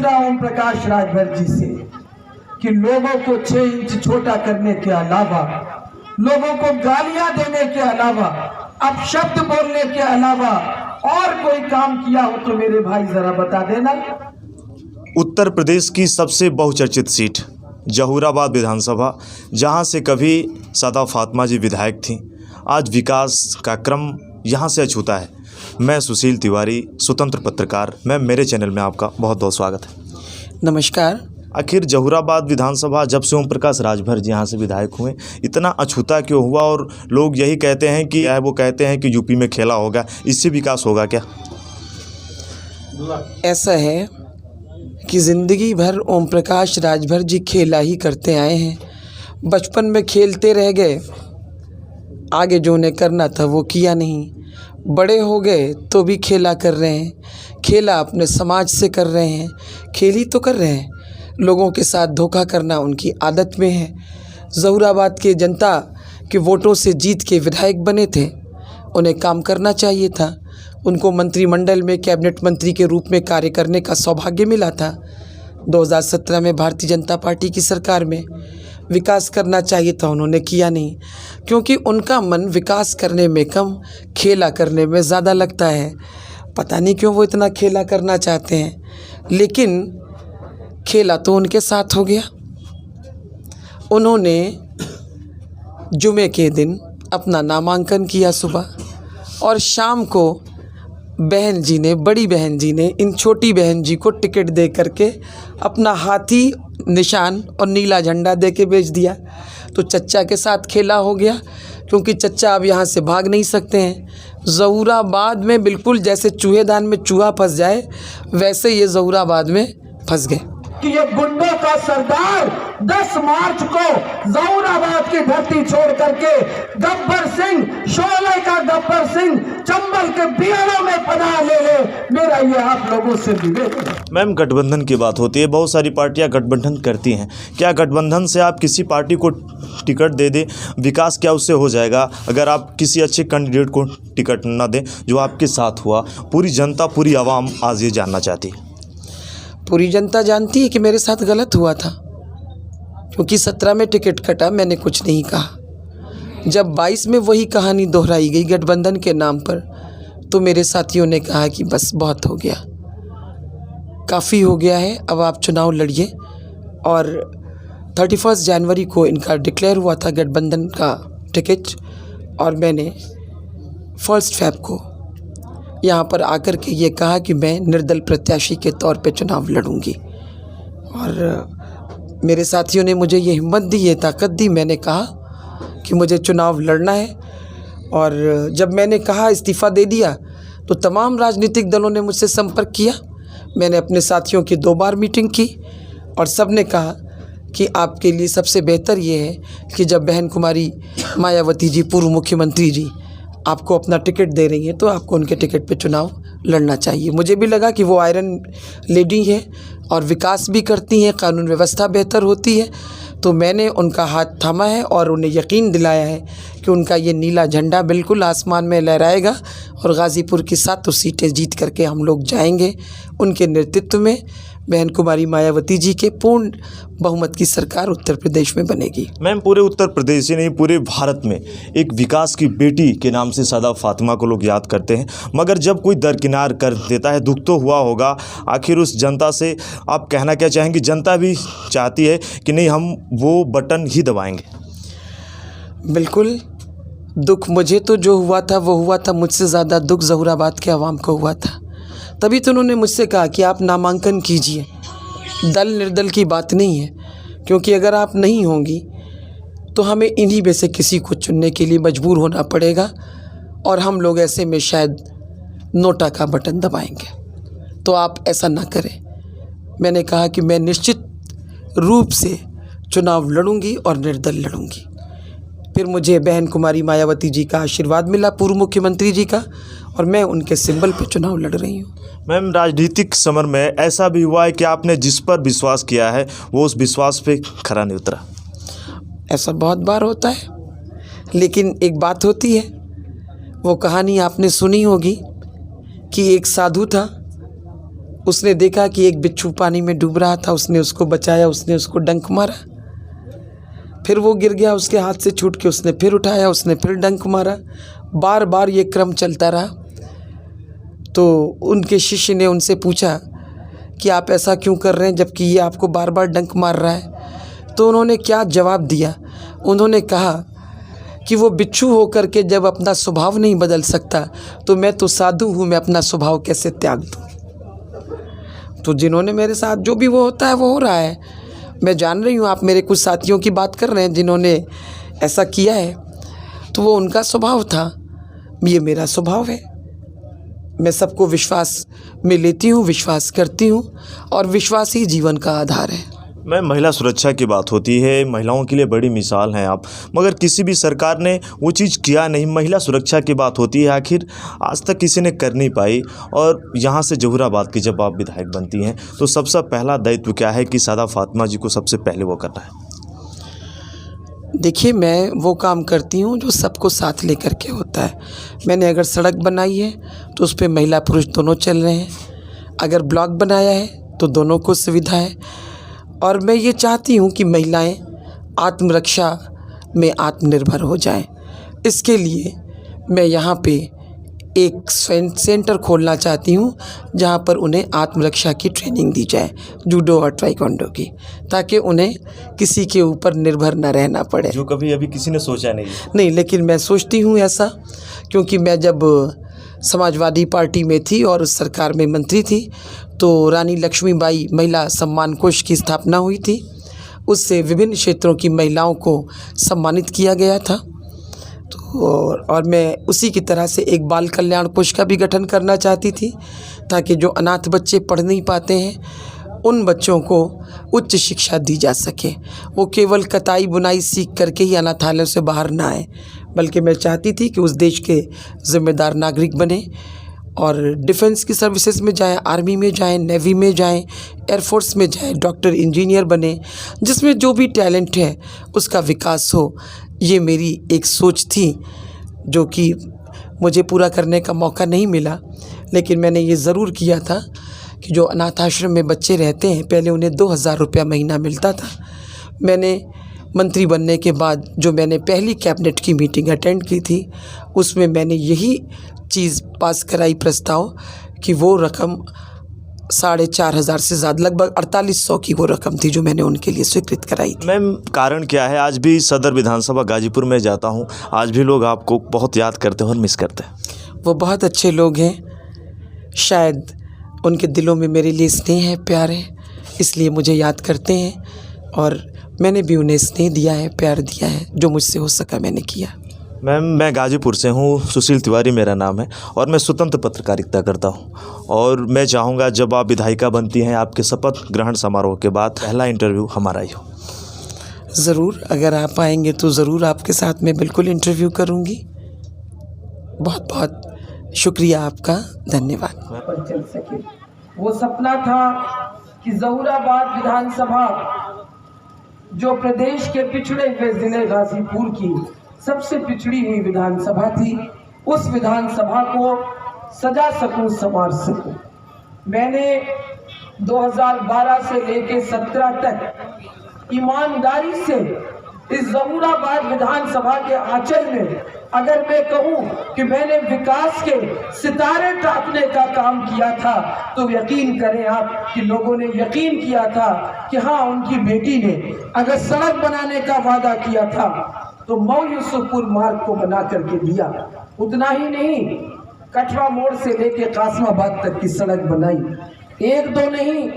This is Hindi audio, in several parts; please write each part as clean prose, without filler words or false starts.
रहा ओम प्रकाश राजभर जी से कि लोगों को 6 इंच छोटा करने के अलावा, लोगों को गालियां देने के अलावा, अपशब्द बोलने के अलावा और कोई काम किया हो तो मेरे भाई जरा बता देना। उत्तर प्रदेश की सबसे बहुचर्चित सीट जहूराबाद विधानसभा, जहां से कभी सदा फातिमा जी विधायक थीं, आज विकास का क्रम यहां से अछूता है। मैं सुशील तिवारी, स्वतंत्र पत्रकार। मेरे चैनल में आपका बहुत बहुत स्वागत है। नमस्कार। आखिर जहूराबाद विधानसभा जब से ओम प्रकाश राजभर जी यहाँ से विधायक हुए, इतना अछूता क्यों हुआ? और लोग यही कहते हैं कि वो कहते हैं कि यूपी में खेला होगा, इससे विकास होगा क्या? ऐसा है कि ज़िंदगी भर ओम प्रकाश राजभर जी खेला ही करते आए हैं। बचपन में खेलते रह गए, आगे जो उन्हें करना था वो किया नहीं। बड़े हो गए तो भी खेला कर रहे हैं, खेला अपने समाज से कर रहे हैं, खेल ही तो कर रहे हैं। लोगों के साथ धोखा करना उनकी आदत में है। जहूराबाद के जनता के वोटों से जीत के विधायक बने थे, उन्हें काम करना चाहिए था। उनको मंत्रिमंडल में कैबिनेट मंत्री के रूप में कार्य करने का सौभाग्य मिला था। 2017 में भारतीय जनता पार्टी की सरकार में विकास करना चाहिए था, उन्होंने किया नहीं, क्योंकि उनका मन विकास करने में कम, खेला करने में ज़्यादा लगता है। पता नहीं क्यों वो इतना खेला करना चाहते हैं, लेकिन खेला तो उनके साथ हो गया। उन्होंने जुमे के दिन अपना नामांकन किया सुबह, और शाम को बहन जी ने, बड़ी बहन जी ने इन छोटी बहन जी को टिकट दे करके अपना हाथी निशान और नीला झंडा दे के भेज दिया। तो चच्चा के साथ खेला हो गया, क्योंकि चच्चा अब यहाँ से भाग नहीं सकते हैं। जहूराबाद में बिल्कुल जैसे चूहेदान में चूहा फंस जाए, वैसे ये जहूराबाद में फंस गए कि ये गुंडों का सरदार 10 मार्च को जहूराबाद की धरती छोड़ करके गब्बर सिंह, शोले का गब्बर सिंह चंबल के बियाणों में पनाह ले ले। मेरा ये आप लोगों से निवेदन है। मैम, गठबंधन की बात होती है, बहुत सारी पार्टियां गठबंधन करती हैं। क्या गठबंधन से आप किसी पार्टी को टिकट दे दें, विकास क्या उससे हो जाएगा? अगर आप किसी अच्छे कैंडिडेट को टिकट ना दें जो आपके साथ हुआ, पूरी जनता, पूरी आवाम आज ये जानना चाहती है। पूरी जनता जानती है कि मेरे साथ गलत हुआ था, क्योंकि 17 में टिकट कटा, मैंने कुछ नहीं कहा। जब 22 में वही कहानी दोहराई गई गठबंधन के नाम पर, तो मेरे साथियों ने कहा कि बस बहुत हो गया, काफ़ी हो गया है, अब आप चुनाव लड़िए। और 31 जनवरी को इनका डिक्लेयर हुआ था गठबंधन का टिकट, और मैंने 1 फरवरी को यहाँ पर आकर के ये कहा कि मैं निर्दल प्रत्याशी के तौर पे चुनाव लड़ूंगी। और मेरे साथियों ने मुझे ये हिम्मत दी, ये ताकत दी। मैंने कहा कि मुझे चुनाव लड़ना है, और जब मैंने कहा, इस्तीफ़ा दे दिया, तो तमाम राजनीतिक दलों ने मुझसे संपर्क किया। मैंने अपने साथियों की 2 बार मीटिंग की, और सब ने कहा कि आपके लिए सबसे बेहतर ये है कि जब बहन कुमारी मायावती जी, पूर्व मुख्यमंत्री जी, आपको अपना टिकट दे रही हैं, तो आपको उनके टिकट पे चुनाव लड़ना चाहिए। मुझे भी लगा कि वो आयरन लेडी है और विकास भी करती हैं, कानून व्यवस्था बेहतर होती है। तो मैंने उनका हाथ थामा है और उन्हें यकीन दिलाया है कि उनका ये नीला झंडा बिल्कुल आसमान में लहराएगा, और गाज़ीपुर की 7 सीटें जीत करके हम लोग जाएंगे। उनके नेतृत्व में बहन कुमारी मायावती जी के पूर्ण बहुमत की सरकार उत्तर प्रदेश में बनेगी। मैम, पूरे उत्तर प्रदेश ही नहीं, पूरे भारत में एक विकास की बेटी के नाम से सदा फातिमा को लोग याद करते हैं, मगर जब कोई दरकिनार कर देता है, दुख तो हुआ होगा। आखिर उस जनता से आप कहना क्या चाहेंगे? जनता भी चाहती है कि नहीं, हम वो बटन ही दबाएंगे। बिल्कुल, दुख मुझे तो जो हुआ था वो हुआ था, मुझसे ज़्यादा दुख जहूराबाद के आवाम को हुआ था। तभी तो उन्होंने मुझसे कहा कि आप नामांकन कीजिए। दल निर्दल की बात नहीं है, क्योंकि अगर आप नहीं होंगी तो हमें इन्हीं में से किसी को चुनने के लिए मजबूर होना पड़ेगा, और हम लोग ऐसे में शायद नोटा का बटन दबाएंगे। तो आप ऐसा ना करें। मैंने कहा कि मैं निश्चित रूप से चुनाव लड़ूंगी और निर्दल लड़ूंगी। फिर मुझे बहन कुमारी मायावती जी का आशीर्वाद मिला, पूर्व मुख्यमंत्री जी का, और मैं उनके सिंबल पे चुनाव लड़ रही हूँ। मैम, राजनीतिक समर में ऐसा भी हुआ है कि आपने जिस पर विश्वास किया है वो उस विश्वास पे खरा नहीं उतरा? ऐसा बहुत बार होता है, लेकिन एक बात होती है, वो कहानी आपने सुनी होगी कि एक साधु था, उसने देखा कि एक बिच्छू पानी में डूब रहा था, उसने उसको बचाया, उसने उसको डंक मारा, फिर वो गिर गया, उसके हाथ से छूट के उसने फिर उठाया, उसने फिर डंक मारा। बार बार ये क्रम चलता रहा। तो उनके शिष्य ने उनसे पूछा कि आप ऐसा क्यों कर रहे हैं जबकि ये आपको बार बार डंक मार रहा है? तो उन्होंने क्या जवाब दिया? उन्होंने कहा कि वो बिच्छू होकर के जब अपना स्वभाव नहीं बदल सकता तो मैं तो साधु हूँ, मैं अपना स्वभाव कैसे त्याग दूँ? तो जिन्होंने मेरे साथ जो भी वो होता है वो हो रहा है। मैं जान रही हूँ आप मेरे कुछ साथियों की बात कर रहे हैं जिन्होंने ऐसा किया है, तो वो उनका स्वभाव था, ये मेरा स्वभाव है। मैं सबको विश्वास में लेती हूँ, विश्वास करती हूँ और विश्वास ही जीवन का आधार है। मैं महिला सुरक्षा की बात होती है, महिलाओं के लिए बड़ी मिसाल हैं आप, मगर किसी भी सरकार ने वो चीज़ किया नहीं। महिला सुरक्षा की बात होती है, आखिर आज तक किसी ने कर नहीं पाई। और यहाँ से जहूराबाद की जब आप विधायक बनती हैं तो सबसे पहला दायित्व क्या है कि सादा फातिमा जी को सबसे पहले वो करना है? देखिए, मैं वो काम करती हूँ जो सबको साथ लेकर के होता है। मैंने अगर सड़क बनाई है तो उस पर महिला पुरुष दोनों चल रहे हैं, अगर ब्लॉक बनाया है तो दोनों को सुविधा है। और मैं ये चाहती हूँ कि महिलाएं आत्मरक्षा में आत्मनिर्भर हो जाएं। इसके लिए मैं यहाँ पे एक सेंटर खोलना चाहती हूँ जहाँ पर उन्हें आत्मरक्षा की ट्रेनिंग दी जाए, जूडो और ताइक्वांडो की, ताकि उन्हें किसी के ऊपर निर्भर न रहना पड़े। जो कभी अभी किसी ने सोचा नहीं, लेकिन मैं सोचती हूँ ऐसा, क्योंकि मैं जब समाजवादी पार्टी में थी और उस सरकार में मंत्री थी तो रानी लक्ष्मीबाई महिला सम्मान कोष की स्थापना हुई थी। उससे विभिन्न क्षेत्रों की महिलाओं को सम्मानित किया गया था। तो और मैं उसी की तरह से एक बाल कल्याण कोष का भी गठन करना चाहती थी, ताकि जो अनाथ बच्चे पढ़ नहीं पाते हैं उन बच्चों को उच्च शिक्षा दी जा सके। वो केवल कताई बुनाई सीख करके ही अनाथालयों से बाहर ना आए, बल्कि मैं चाहती थी कि उस देश के ज़िम्मेदार नागरिक बने और डिफेंस की सर्विसेज में जाएं, आर्मी में जाएं, नेवी में जाएं, एयरफोर्स में जाएं, डॉक्टर इंजीनियर बने, जिसमें जो भी टैलेंट है उसका विकास हो। ये मेरी एक सोच थी जो कि मुझे पूरा करने का मौका नहीं मिला, लेकिन मैंने ये ज़रूर किया था कि जो अनाथ आश्रम में बच्चे रहते हैं पहले उन्हें 2000 रुपया महीना मिलता था। मैंने मंत्री बनने के बाद जो मैंने पहली कैबिनेट की मीटिंग अटेंड की थी उसमें मैंने यही चीज़ पास कराई, प्रस्ताव, कि वो रकम 4500 से ज़्यादा, लगभग 4800 की वो रकम थी जो मैंने उनके लिए स्वीकृत कराई थी। मैम, कारण क्या है? आज भी सदर विधानसभा गाजीपुर में जाता हूँ, आज भी लोग आपको बहुत याद करते हैं और मिस करते हैं। वो बहुत अच्छे लोग हैं, शायद उनके दिलों में मेरे लिए स्नेह है, प्यार है, इसलिए मुझे याद करते हैं और मैंने भी उन्हें स्नेह दिया है, प्यार दिया है, जो मुझसे हो सका मैंने किया। मैम, मैं गाजीपुर से हूँ, सुशील तिवारी मेरा नाम है और मैं स्वतंत्र पत्रकारिता करता हूँ। और मैं चाहूँगा जब आप विधायिका बनती हैं, आपके शपथ ग्रहण समारोह के बाद पहला इंटरव्यू हमारा ही हो। ज़रूर, अगर आप आएंगे तो ज़रूर आपके साथ में बिल्कुल इंटरव्यू करूँगी। बहुत बहुत शुक्रिया आपका, धन्यवाद। पर चल सके। वो सपना था कि जहूराबाद विधानसभा जो प्रदेश के पिछड़े हुए जिले गाजीपुर की सबसे पिछड़ी हुई विधानसभा थी, उस विधानसभा को सजा सकूं, संवार सकूं। मैंने 2012 से लेकर 17 तक ईमानदारी से इस जहूराबाद विधानसभा के आंचल में, अगर मैं कहूं कि मैंने विकास के सितारे टापने का काम किया था, तो यकीन करें आप कि लोगों ने यकीन किया था कि हाँ, उनकी बेटी ने अगर सड़क बनाने का वादा किया था तो मऊ यूसुफपुर मार्ग को बना करके दिया। उतना ही नहीं, कठवा मोड़ से लेकर कासमाबाद तक की सड़क बनाई। एक दो नहीं,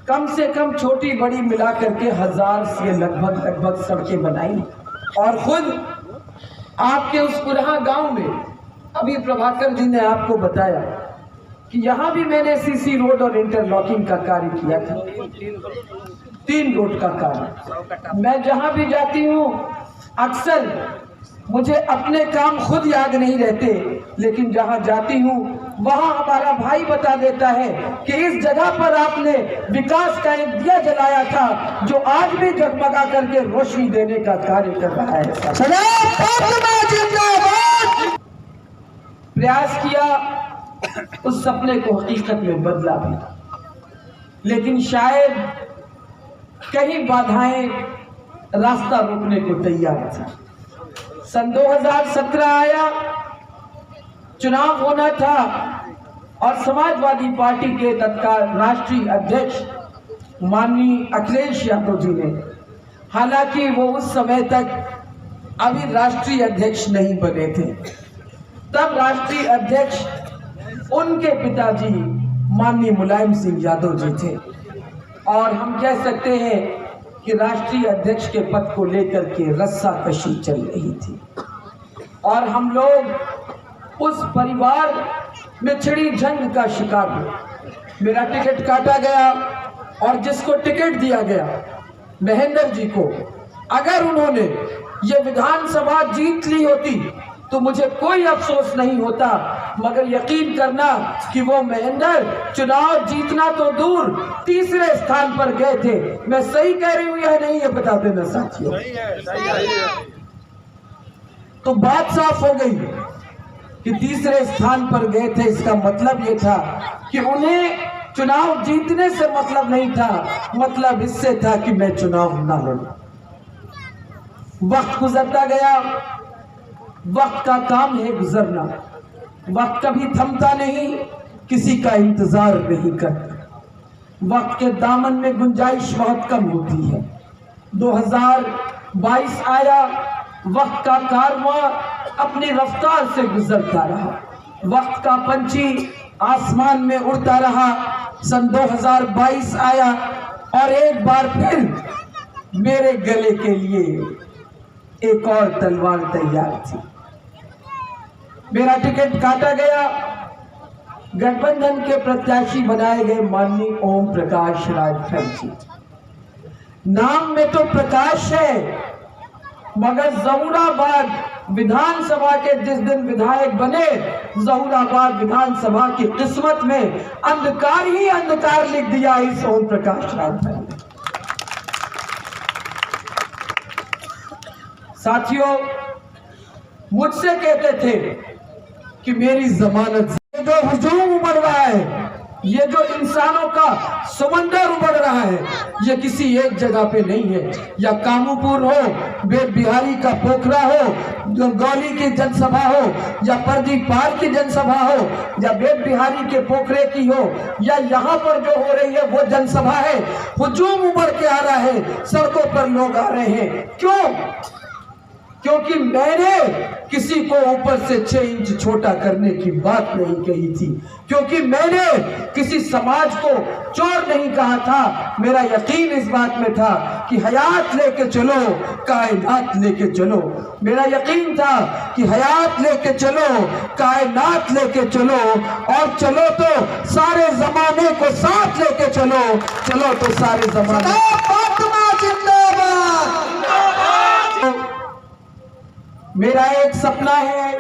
कम से कम छोटी बड़ी मिला करके 1000 से लगभग सड़कें बनाई। और खुद आपके उस पुरहा गांव में अभी प्रभाकर जी ने आपको बताया कि यहाँ भी मैंने सीसी रोड और इंटरलॉकिंग का कार्य किया था, 3 रोड का कार्य। मैं जहाँ भी जाती हूँ अक्सर मुझे अपने काम खुद याद नहीं रहते, लेकिन जहाँ जाती हूँ वहाँ हमारा भाई बता देता है कि इस जगह पर आपने विकास का एक दिया जलाया था जो आज भी जगमगा करके रोशनी देने का कार्य कर रहा है। प्रयास किया, उस सपने को हकीकत में बदला भी। लेकिन शायद कई बाधाएं रास्ता रोकने को तैयार थी। सन 2017 आया, चुनाव होना था और समाजवादी पार्टी के तत्काल राष्ट्रीय अध्यक्ष माननीय अखिलेश यादव जी ने, हालांकि वो उस समय तक अभी राष्ट्रीय अध्यक्ष नहीं बने थे, तब राष्ट्रीय अध्यक्ष उनके पिताजी माननीय मुलायम सिंह यादव जी थे। और हम कह सकते हैं कि राष्ट्रीय अध्यक्ष के पद को लेकर के रस्साकशी चल रही थी और हम लोग उस परिवार में छिड़ी जंग का शिकार हुए। मेरा टिकट काटा गया और जिसको टिकट दिया गया महेंद्र जी को, अगर उन्होंने ये विधानसभा जीत ली होती तो मुझे कोई अफसोस नहीं होता, मगर यकीन करना कि वो महेंद्र चुनाव जीतना तो दूर तीसरे स्थान पर गए थे। मैं सही कह रही हूं या नहीं, ये बता देना साथियों। तो बात साफ हो गई कि तीसरे स्थान पर गए थे। इसका मतलब ये था कि उन्हें चुनाव जीतने से मतलब नहीं था, मतलब इससे था कि मैं चुनाव ना लड़ूं। वक्त गुजरता गया, वक्त का काम है गुजरना, वक्त कभी थमता नहीं, किसी का इंतजार नहीं करता। वक्त के दामन में गुंजाइश बहुत कम होती है। 2022 आया, वक्त का कारवां अपनी रफ्तार से गुजरता रहा, वक्त का पंछी आसमान में उड़ता रहा। सन 2022 आया और एक बार फिर मेरे गले के लिए एक और तलवार तैयार थी। मेरा टिकट काटा गया। गठबंधन के प्रत्याशी बनाए गए माननीय ओम प्रकाश राजभर जी। नाम में तो प्रकाश है, मगर जहूराबाद विधानसभा के जिस दिन विधायक बने, जहूराबाद विधानसभा की किस्मत में अंधकार ही अंधकार लिख दिया इस ओम प्रकाश राजभर ने। साथियों, मुझसे कहते थे कि मेरी जमानत, ये जो हुजूम उमड़ रहा है, ये जो इंसानों का समंदर उमड़ रहा है, ये किसी एक जगह पे नहीं है। या कामूपुर हो, बेट बिहारी का पोखरा हो, गौली की जनसभा हो, या प्रदीप पार की जनसभा हो, या बेट बिहारी के पोखरे की हो, या यहाँ पर जो हो रही है वो जनसभा है। हुजूम उमड़ के आ रहा है, सड़कों पर लोग आ रहे हैं। क्यों? क्योंकि मैंने किसी को ऊपर से 6 इंच छोटा करने की बात नहीं कही थी, क्योंकि मैंने किसी समाज को चोर नहीं कहा था। मेरा यकीन इस बात में था कि हयात लेके चलो, कायनात लेके चलो। मेरा यकीन था कि हयात लेके चलो, कायनात लेके चलो, और चलो तो सारे जमाने को साथ लेके चलो, चलो तो सारे जमाने। मेरा एक सपना है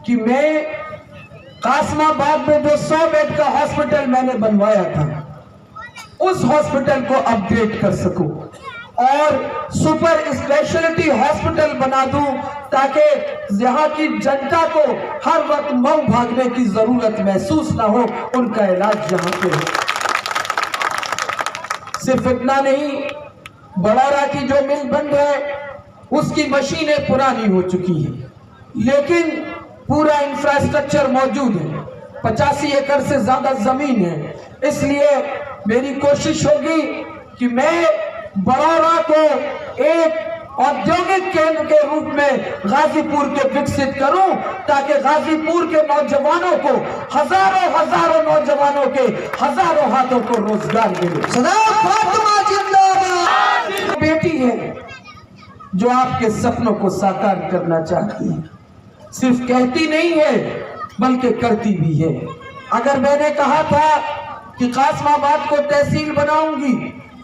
कि मैं कासमाबाद में जो 100 बेड का हॉस्पिटल मैंने बनवाया था, उस हॉस्पिटल को अपग्रेड कर सकूं और सुपर स्पेशलिटी हॉस्पिटल बना दूं, ताकि यहाँ की जनता को हर वक्त मऊ भागने की जरूरत महसूस ना हो, उनका इलाज यहाँ पे हो। सिर्फ इतना नहीं, बड़ौरा की जो मिल बंद है उसकी मशीनें पुरानी हो चुकी है, लेकिन पूरा इंफ्रास्ट्रक्चर मौजूद है। 85 एकड़ से ज्यादा जमीन है। इसलिए मेरी कोशिश होगी कि मैं बड़ौरा को एक औद्योगिक केंद्र के रूप में गाजीपुर के विकसित करूं, ताकि गाजीपुर के नौजवानों को, हजारों नौजवानों के हजारों हाथों को रोजगार मिले। बेटी है जो आपके सपनों को साकार करना चाहती है, सिर्फ कहती नहीं है बल्कि करती भी है। अगर मैंने कहा था कि कासमाबाद को तहसील बनाऊंगी,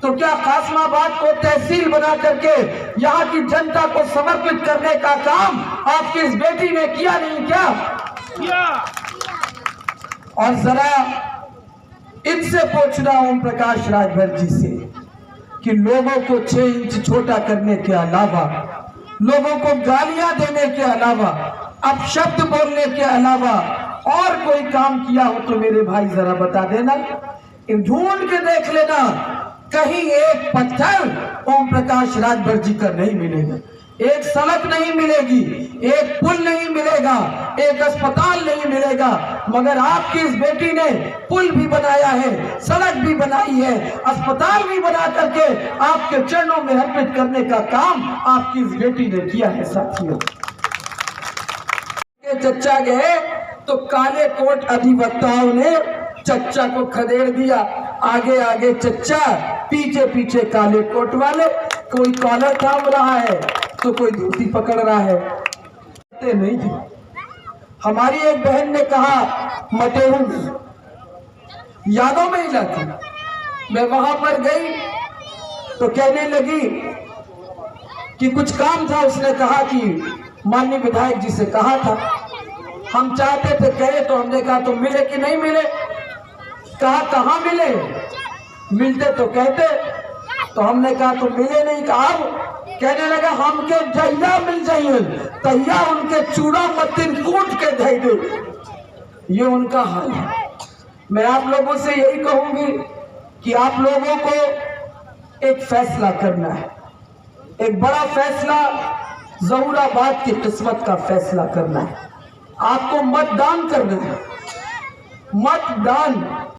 तो क्या कासमाबाद को तहसील बना करके यहाँ की जनता को समर्पित करने का काम आपकी इस बेटी ने किया नहीं क्या? और जरा इनसे पूछना ओम प्रकाश राजभर जी से कि लोगों को 6 इंच छोटा करने के अलावा, लोगों को गालियां देने के अलावा, अपशब्द बोलने के अलावा और कोई काम किया हो तो मेरे भाई जरा बता देना। ढूंढ के देख लेना, कहीं एक पत्थर ओम प्रकाश राजभर जी का नहीं मिलेगा, एक सड़क नहीं मिलेगी, एक पुल नहीं मिलेगा, एक अस्पताल नहीं मिलेगा, मगर आपकी इस बेटी ने पुल भी बनाया है, सड़क भी बनाई है, अस्पताल भी बना करके आपके चरणों में अर्पित करने का काम आपकी इस बेटी ने किया है। साथियों, चच्चा गए तो काले कोट अधिवक्ताओं ने चच्चा को खदेड़ दिया, आगे आगे चच्चा, पीछे पीछे काले कोट वाले, कोई कॉलर थाम रहा है तो कोई धोती पकड़ रहा है। नहीं थी। हमारी एक बहन ने कहा मटेरू यादों में ही जाती, मैं वहां पर गई तो कहने लगी कि कुछ काम था, उसने कहा कि माननीय विधायक जी से कहा था, हम चाहते थे कहे तो हमने कहा तो मिले कि नहीं मिले, कहा कहाँ मिले, मिलते तो कहते, तो हमने कहा तो मिले नहीं, कहा कहने लगा हमके जहिया मिल जाइए तहिया उनके चूड़ा मत्तिन कूट के धई दे। ये उनका हाल है। मैं आप लोगों से यही कहूंगी कि आप लोगों को एक फैसला करना है, एक बड़ा फैसला, जहूराबाद की किस्मत का फैसला करना है। आपको मतदान करना है। मतदान